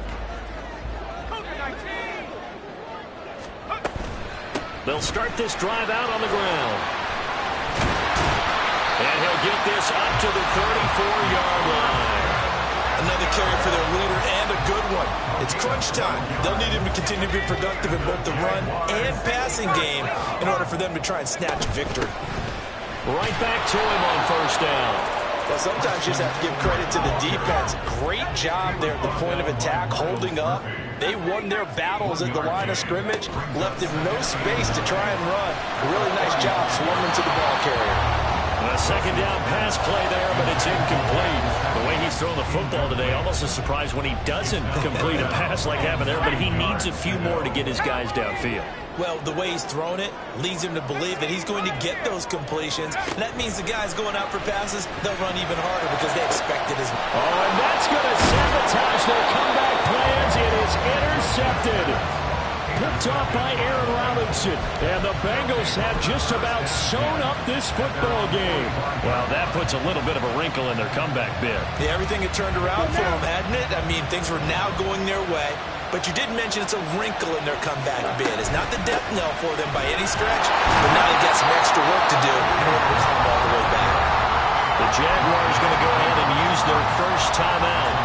Speaker 1: They'll start this drive out on the ground. And he'll get this up to the 34-yard line.
Speaker 6: Another carry for their leader and a good one. It's crunch time. They'll need him to continue to be productive in both the run and passing game in order for them to try and snatch a victory.
Speaker 1: Right back to him on 1st down.
Speaker 6: Well, sometimes you just have to give credit to the defense. Great job there at the point of attack, holding up. They won their battles at the line of scrimmage, left him no space to try and run. A really nice job swarming to the ball carrier.
Speaker 1: A 2nd down pass play there, but it's incomplete. The way he's throwing the football today, almost a surprise when he doesn't complete a pass like happened there, but he needs a few more to get his guys downfield.
Speaker 6: Well, the way he's thrown it leads him to believe that he's going to get those completions. And that means the guys going out for passes, they'll run even harder because they expect it as well.
Speaker 1: Oh, and that's going to sabotage their comeback plans. It is intercepted. Picked off by Aaron Robinson. And the Bengals have just about sewn up this football game.
Speaker 2: Well, that puts a little bit of a wrinkle in their comeback bid.
Speaker 6: Yeah, everything had turned around for them, hadn't it? I mean, things were now going their way. But you did mention it's a wrinkle in their comeback bid. It's not the death knell for them by any stretch, but now they've got some extra work to do in order to climb all the way back.
Speaker 2: The Jaguars going to go ahead and use their first timeout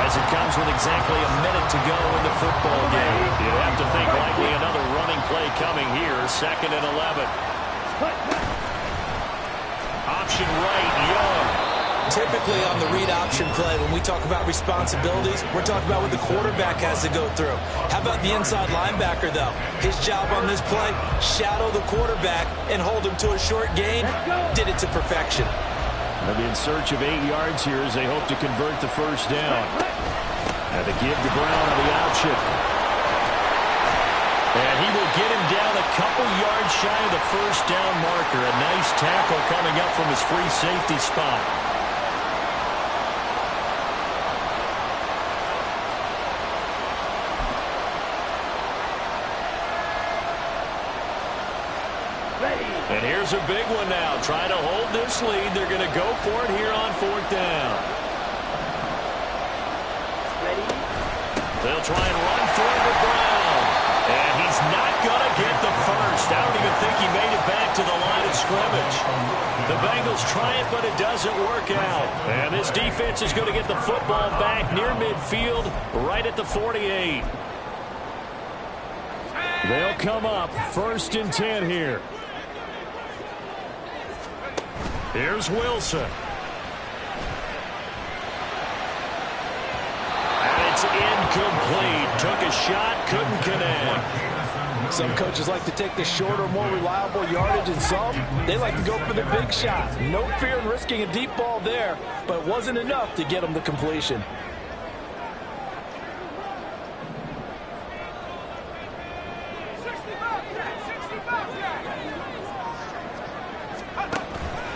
Speaker 2: as it comes with exactly a minute to go in the football game. You'd have to think likely another running play coming here, 2nd and 11. Option right, Young.
Speaker 6: Typically on the read option play, when we talk about responsibilities, we're talking about what the quarterback has to go through. How about the inside linebacker, though? His job on this play, shadow the quarterback and hold him to a short gain. Did it to perfection.
Speaker 1: They'll be in search of 8 yards here as they hope to convert the first down. And the give to Brown on the option.
Speaker 2: And he will get him down a couple yards shy of the first down marker. A nice tackle coming up from his free safety spot. And here's a big one now. Trying to hold this lead. They're going to go for it here on 4th down. They'll try and run for it with Brown. And he's not going to get the first. I don't even think he made it back to the line of scrimmage. The Bengals try it, but it doesn't work out. And this defense is going to get the football back near midfield, right at the 48.
Speaker 1: They'll come up 1st and 10 here.
Speaker 2: Here's Wilson. And it's incomplete. Took a shot, couldn't connect.
Speaker 4: Some coaches like to take the shorter, more reliable yardage, and some, they like to go for the big shot. No fear in risking a deep ball there, but it wasn't enough to get them the completion.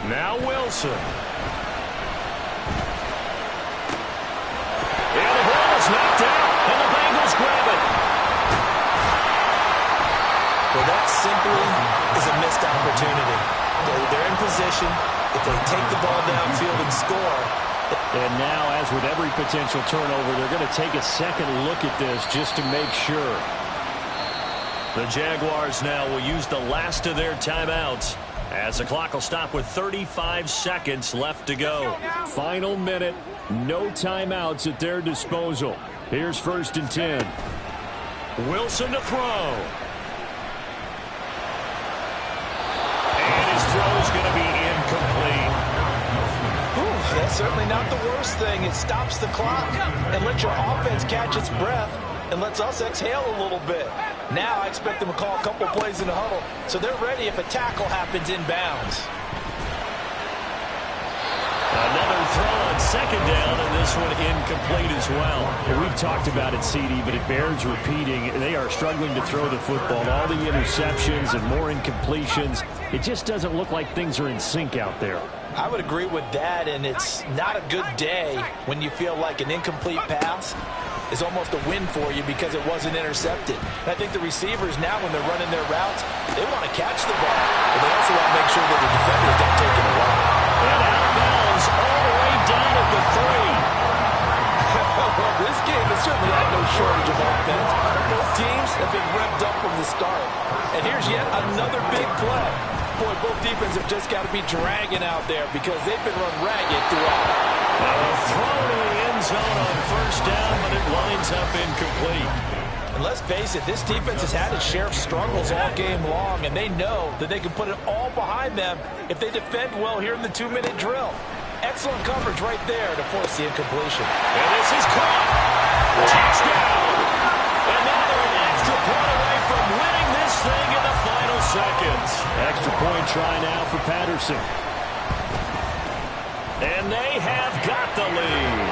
Speaker 2: Now Wilson. And the ball is knocked out, and the Bengals grab it.
Speaker 6: Well, that simply is a missed opportunity. They're in position. If they take the ball downfield and score.
Speaker 1: And now, as with every potential turnover, they're going to take a second look at this just to make sure.
Speaker 2: The Jaguars now will use the last of their timeouts, as the clock will stop with 35 seconds left to go.
Speaker 1: Final minute, no timeouts at their disposal. Here's 1st and 10.
Speaker 2: Wilson to throw. And his throw is going to be incomplete.
Speaker 4: Ooh, that's certainly not the worst thing. It stops the clock and lets your offense catch its breath and lets us exhale a little bit. Now I expect them to call a couple plays in the huddle, so they're ready if a tackle happens inbounds.
Speaker 2: Another throw on 2nd down, and this one incomplete as well.
Speaker 1: And we've talked about it, CD, but it bears repeating. They are struggling to throw the football. All the interceptions and more incompletions. It just doesn't look like things are in sync out there.
Speaker 4: I would agree with that, and it's not a good day when you feel like an incomplete pass is almost a win for you because it wasn't intercepted. And I think the receivers now, when they're running their routes, they want to catch the ball, but they also want to make sure that the defenders don't take it away.
Speaker 2: And out of bounds all the way down at the 3.
Speaker 4: Well, this game has certainly had no shortage of offense. Both teams have been revved up from the start. And here's yet another big play. Boy, both defenses have just got to be dragging out there because they've been run ragged throughout.
Speaker 2: A throw to the end zone on 1st down, but it winds up incomplete.
Speaker 4: And let's face it, this defense has had its share of struggles all game long, and they know that they can put it all behind them if they defend well here in the 2-minute drill. Excellent coverage right there to force the incompletion.
Speaker 2: And this is caught. Touchdown. And now they're an extra point away from winning this thing in the final seconds.
Speaker 1: Extra point try now for Patterson.
Speaker 2: And they have got the lead.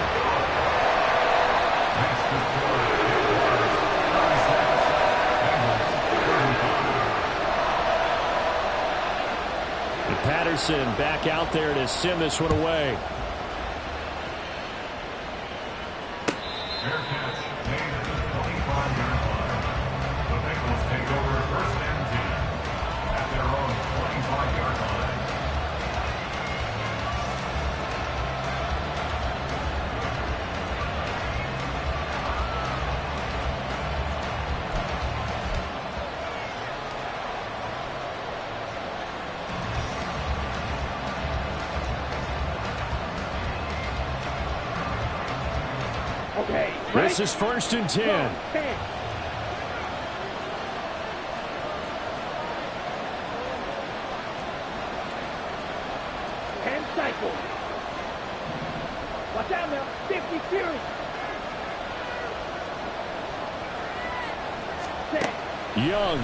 Speaker 1: And Patterson back out there to send this one away.
Speaker 5: Fair catch made at the 25-yard line. The
Speaker 3: Okay.
Speaker 1: This is 1st and 10.
Speaker 3: Hey. And cycle. Watch out now. 50 series. Set.
Speaker 1: Young.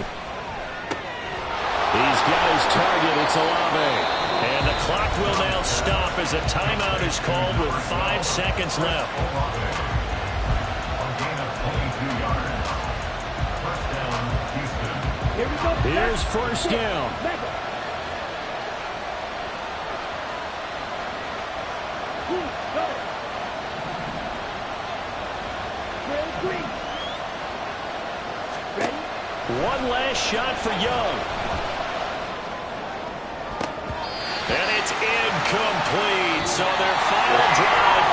Speaker 1: He's got his target. It's Olave.
Speaker 2: And the clock will now stop as a timeout is called with 5 seconds left.
Speaker 5: A gain of 22 yards. First down, Houston.
Speaker 3: Here we go.
Speaker 1: Here's 1st down.
Speaker 3: Back up. Go. Real green. Ready?
Speaker 2: One last shot for Young. And it's incomplete. So their final drive